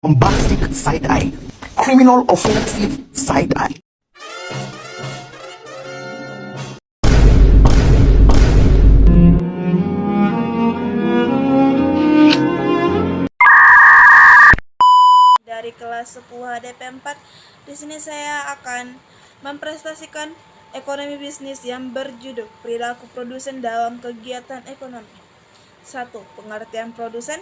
bombastic side eye, criminal offensive side eye. Dari kelas 10 HDP 4, di sini saya akan mempresentasikan ekonomi bisnis yang berjudul perilaku produsen dalam kegiatan ekonomi. 1. Pengertian produsen.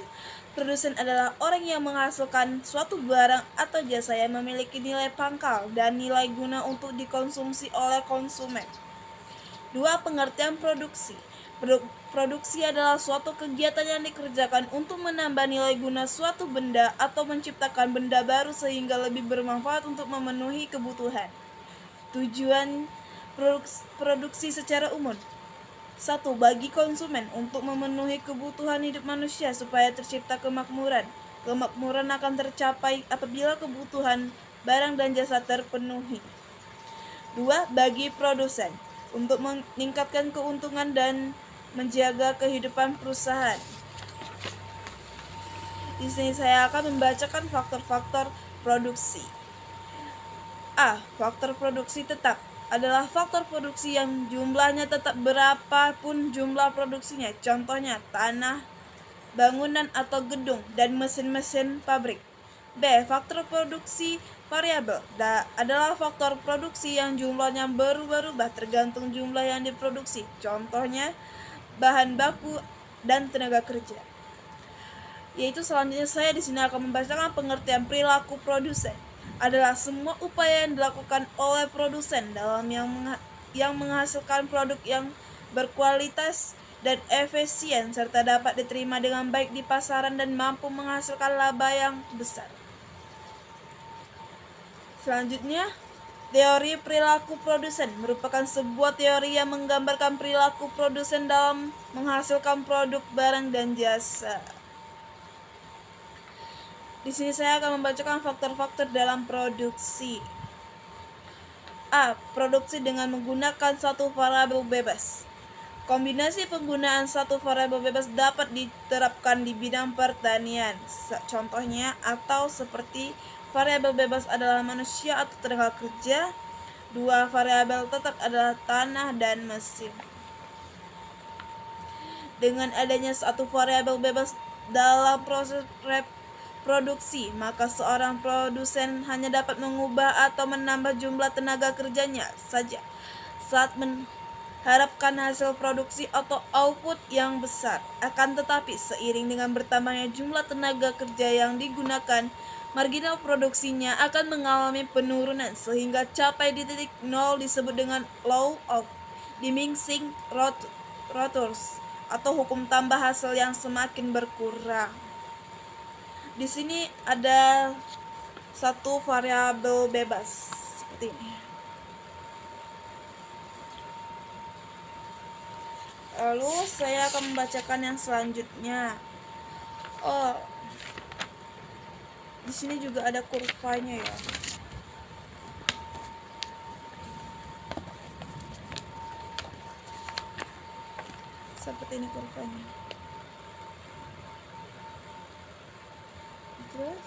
Produsen adalah orang yang menghasilkan suatu barang atau jasa yang memiliki nilai pangkal dan nilai guna untuk dikonsumsi oleh konsumen. 2. Pengertian produksi. Produksi adalah suatu kegiatan yang dikerjakan untuk menambah nilai guna suatu benda atau menciptakan benda baru sehingga lebih bermanfaat untuk memenuhi kebutuhan. Tujuan produksi secara umum. 1. Bagi konsumen, untuk memenuhi kebutuhan hidup manusia supaya tercipta kemakmuran. Kemakmuran akan tercapai apabila kebutuhan barang dan jasa terpenuhi. 2. Bagi produsen, untuk meningkatkan keuntungan dan menjaga kehidupan perusahaan. Di sini saya akan membacakan faktor-faktor produksi. A. Faktor produksi tetap adalah faktor produksi yang jumlahnya tetap berapapun jumlah produksinya. Contohnya tanah, bangunan atau gedung, dan mesin-mesin pabrik. B. Faktor produksi variabel adalah faktor produksi yang jumlahnya berubah-ubah tergantung jumlah yang diproduksi. Contohnya bahan baku dan tenaga kerja. Yaitu selanjutnya saya di sini akan membacakan pengertian perilaku produsen. Adalah semua upaya yang dilakukan oleh produsen dalam yang menghasilkan produk yang berkualitas dan efisien serta dapat diterima dengan baik di pasaran dan mampu menghasilkan laba yang besar. Selanjutnya, teori perilaku produsen merupakan sebuah teori yang menggambarkan perilaku produsen dalam menghasilkan produk, barang, dan jasa. Di sini saya akan membacakan faktor-faktor dalam produksi. A. Produksi dengan menggunakan satu variabel bebas. Kombinasi penggunaan satu variabel bebas dapat diterapkan di bidang pertanian. Contohnya atau seperti variabel bebas adalah manusia atau tenaga kerja. 2 variabel tetap adalah tanah dan mesin. Dengan adanya satu variabel bebas dalam proses produksi, maka seorang produsen hanya dapat mengubah atau menambah jumlah tenaga kerjanya saja saat mengharapkan hasil produksi atau output yang besar. Akan tetapi seiring dengan bertambahnya jumlah tenaga kerja yang digunakan, marginal produksinya akan mengalami penurunan sehingga capai di titik nol disebut dengan law of diminishing returns atau hukum tambah hasil yang semakin berkurang. Di sini ada satu variabel bebas seperti ini. Lalu saya akan membacakan yang selanjutnya. Di sini juga ada kurvanya ya. Seperti ini kurvanya. Terus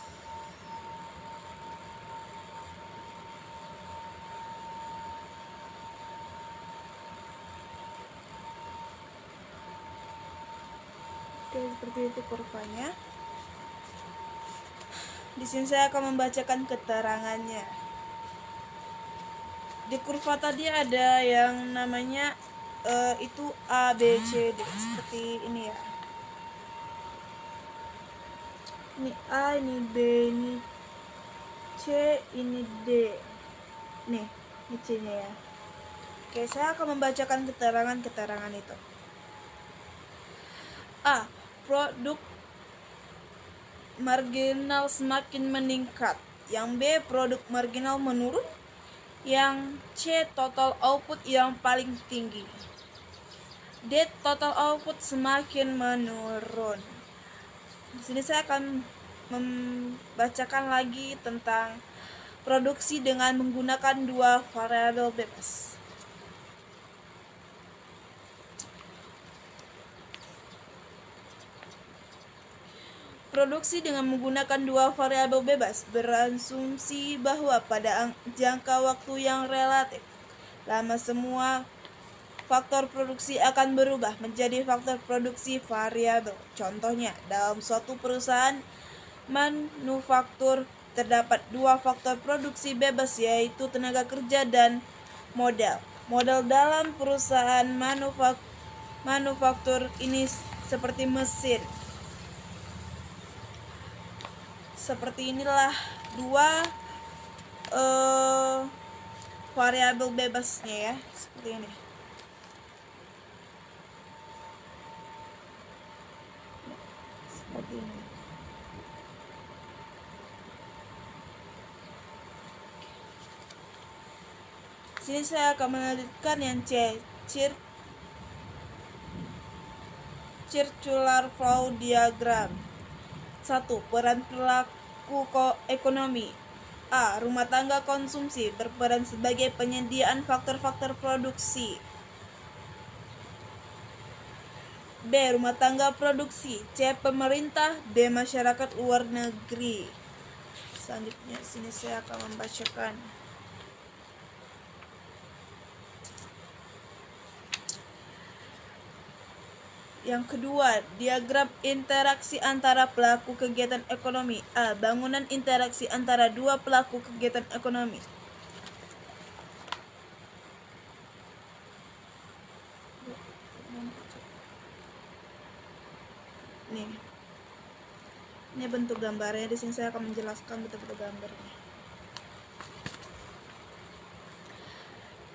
seperti itu kurvanya. Di sini saya akan membacakan keterangannya. Di kurva tadi ada yang namanya itu A, B, C, D seperti ini ya. Ini A, ini B, ini C, ini D. Nih, ini C-nya ya. Oke, saya akan membacakan keterangan itu. A. Produk marginal semakin meningkat. Yang B. Produk marginal menurun. Yang C. Total output yang paling tinggi. D. Total output semakin menurun. Di sini saya akan membacakan lagi tentang produksi dengan menggunakan 2 variabel bebas. Produksi dengan menggunakan dua variabel bebas berasumsi bahwa pada jangka waktu yang relatif lama semua faktor produksi akan berubah menjadi faktor produksi variabel. Contohnya, dalam suatu perusahaan manufaktur terdapat dua faktor produksi bebas yaitu tenaga kerja dan modal. Modal dalam perusahaan manufaktur ini seperti mesin. Seperti inilah dua variabel bebasnya ya, seperti ini. Seperti ini. Sini saya akan melanjutkan yang C, circular flow diagram. 1. Peran perilaku ekonomi. A. Rumah tangga konsumsi berperan sebagai penyediaan faktor-faktor produksi. B. Rumah tangga produksi. C. Pemerintah. D. Masyarakat luar negeri. Selanjutnya sini saya akan membacakan. Yang kedua, diagram interaksi antara pelaku kegiatan ekonomi. A. Bangunan interaksi antara dua pelaku kegiatan ekonomi. Ini bentuk gambarnya. Di sini saya akan menjelaskan bentuk gambarnya.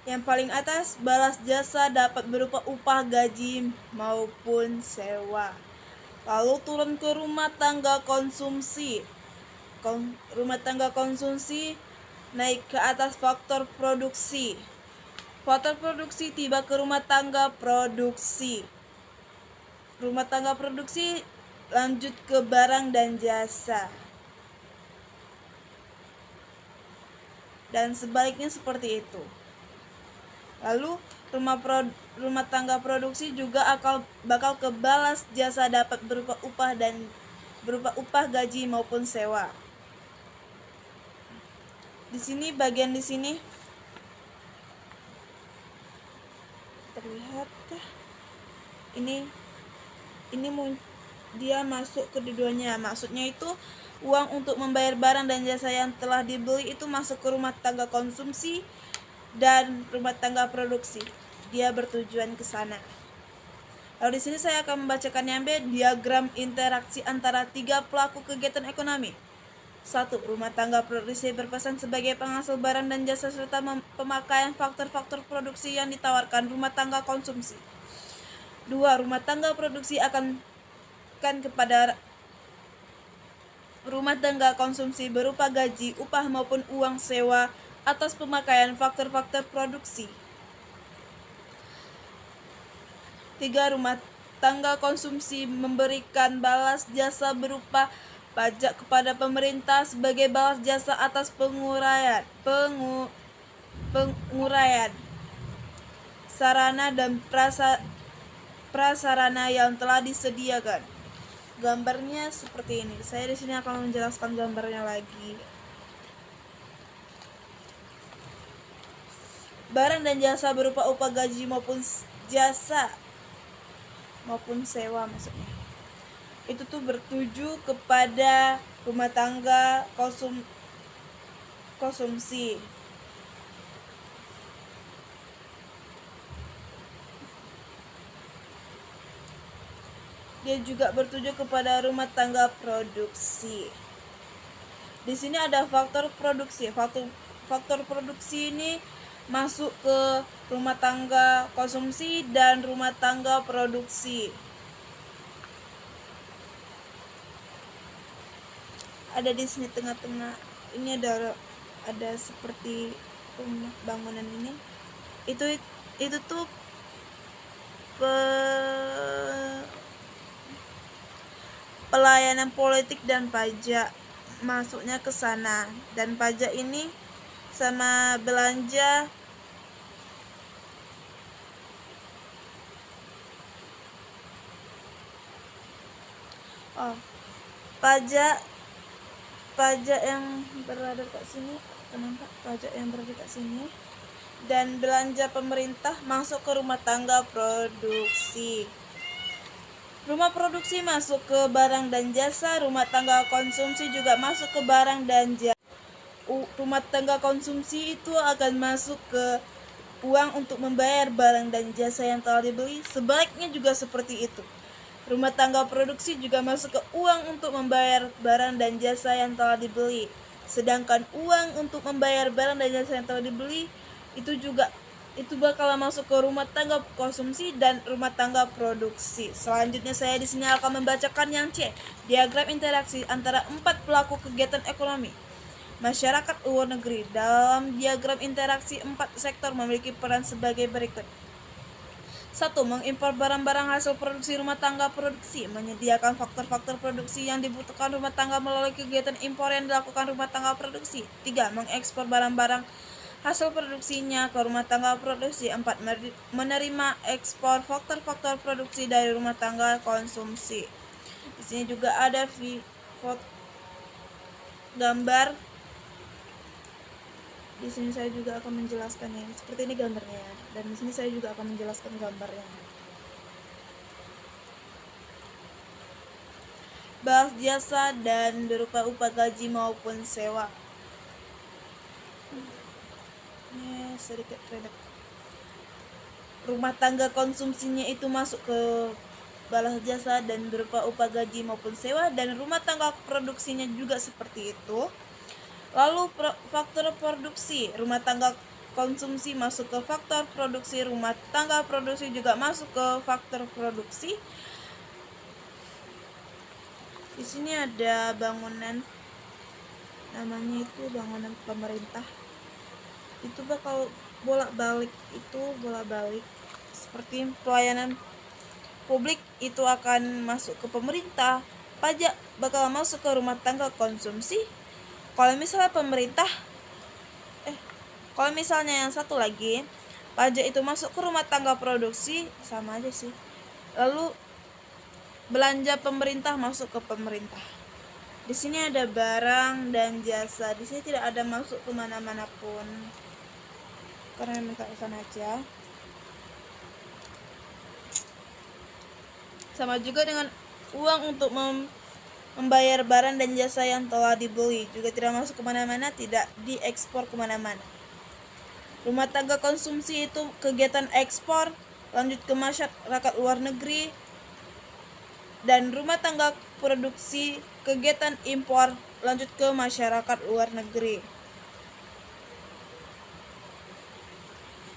Yang paling atas, balas jasa dapat berupa upah, gaji, maupun sewa. Lalu turun ke rumah tangga konsumsi. Rumah tangga konsumsi naik ke atas faktor produksi. Faktor produksi tiba ke rumah tangga produksi. Rumah tangga produksi lanjut ke barang dan jasa. Dan sebaliknya seperti itu. Lalu rumah tangga produksi juga bakal ke balas jasa dapat berupa upah, gaji maupun sewa. Di sini bagian di sini terlihat ini dia masuk keduanya. Maksudnya itu uang untuk membayar barang dan jasa yang telah dibeli itu masuk ke rumah tangga konsumsi dan rumah tangga produksi. Dia bertujuan ke sana. Lalu di sini saya akan membacakan yang B, diagram interaksi antara tiga pelaku kegiatan ekonomi. 1. Rumah tangga produksi berperan sebagai penghasil barang dan jasa serta pemakaian faktor-faktor produksi yang ditawarkan rumah tangga konsumsi. 2. Rumah tangga produksi akan kepada rumah tangga konsumsi berupa gaji, upah maupun uang sewa atas pemakaian faktor-faktor produksi. 3. Rumah tangga konsumsi memberikan balas jasa berupa pajak kepada pemerintah sebagai balas jasa atas penguraian sarana dan prasarana yang telah disediakan. Gambarnya seperti ini. Saya di sini akan menjelaskan gambarnya lagi. Barang dan jasa berupa upah, gaji maupun jasa maupun sewa maksudnya. Itu tuh bertuju kepada rumah tangga konsumsi. Dia juga bertuju kepada rumah tangga produksi. Di sini ada faktor produksi. Faktor produksi ini masuk ke rumah tangga konsumsi dan rumah tangga produksi. Ada di sini tengah-tengah. Ini ada seperti rumah bangunan ini. Itu tuh pelayanan politik dan pajak masuknya ke sana, dan pajak ini sama belanja pajak yang berada kat sini, nampak pajak yang berada kat sini, dan belanja pemerintah masuk ke rumah tangga produksi. Rumah produksi masuk ke barang dan jasa, rumah tangga konsumsi juga masuk ke barang dan jasa. Rumah tangga konsumsi itu akan masuk ke uang untuk membayar barang dan jasa yang telah dibeli, sebaliknya juga seperti itu. Rumah tangga produksi juga masuk ke uang untuk membayar barang dan jasa yang telah dibeli. Sedangkan uang untuk membayar barang dan jasa yang telah dibeli itu bakal masuk ke rumah tangga konsumsi dan rumah tangga produksi. Selanjutnya saya di sini akan membacakan yang C, diagram interaksi antara 4 pelaku kegiatan ekonomi. Masyarakat luar negeri. Dalam diagram interaksi 4 sektor memiliki peran sebagai berikut. 1. Mengimpor barang-barang hasil produksi rumah tangga produksi, menyediakan faktor-faktor produksi yang dibutuhkan rumah tangga melalui kegiatan impor yang dilakukan rumah tangga produksi. 3. Mengekspor barang-barang hasil produksinya ke rumah tangga produksi. 4. Menerima ekspor faktor-faktor produksi dari rumah tangga konsumsi. Di sini juga ada gambar. Di sini saya juga akan menjelaskannya. Seperti ini gambarnya, dan di sini saya juga akan menjelaskan gambarnya. Balas jasa dan berupa upah gaji maupun sewa. Ini sedikit redek. Rumah tangga konsumsinya itu masuk ke balas jasa dan berupa upah gaji maupun sewa, dan rumah tangga produksinya juga seperti itu. Lalu faktor produksi, rumah tangga konsumsi masuk ke faktor produksi, rumah tangga produksi juga masuk ke faktor produksi. Di sini ada bangunan, namanya itu bangunan pemerintah. Itu bakal bolak-balik seperti pelayanan publik itu akan masuk ke pemerintah. Pajak bakal masuk ke rumah tangga konsumsi. Kalau misalnya yang satu lagi, pajak itu masuk ke rumah tangga produksi, sama aja sih. Lalu belanja pemerintah masuk ke pemerintah. Di sini ada barang dan jasa. Di sini tidak ada masuk ke mana-mana pun, karena memang tak sana aja. Sama juga dengan uang untuk membayar barang dan jasa yang telah dibeli, juga tidak masuk kemana-mana, tidak diekspor kemana-mana. Rumah tangga konsumsi itu kegiatan ekspor, lanjut ke masyarakat luar negeri. Dan rumah tangga produksi kegiatan impor, lanjut ke masyarakat luar negeri.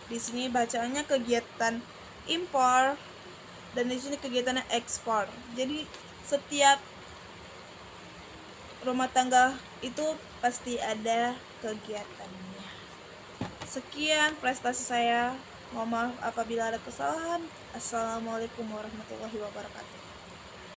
Di sini bacaannya kegiatan impor, dan di sini kegiatan ekspor. Jadi setiap rumah tangga itu pasti ada kegiatannya. Sekian prestasi saya. Mohon maaf apabila ada kesalahan. Assalamualaikum warahmatullahi wabarakatuh.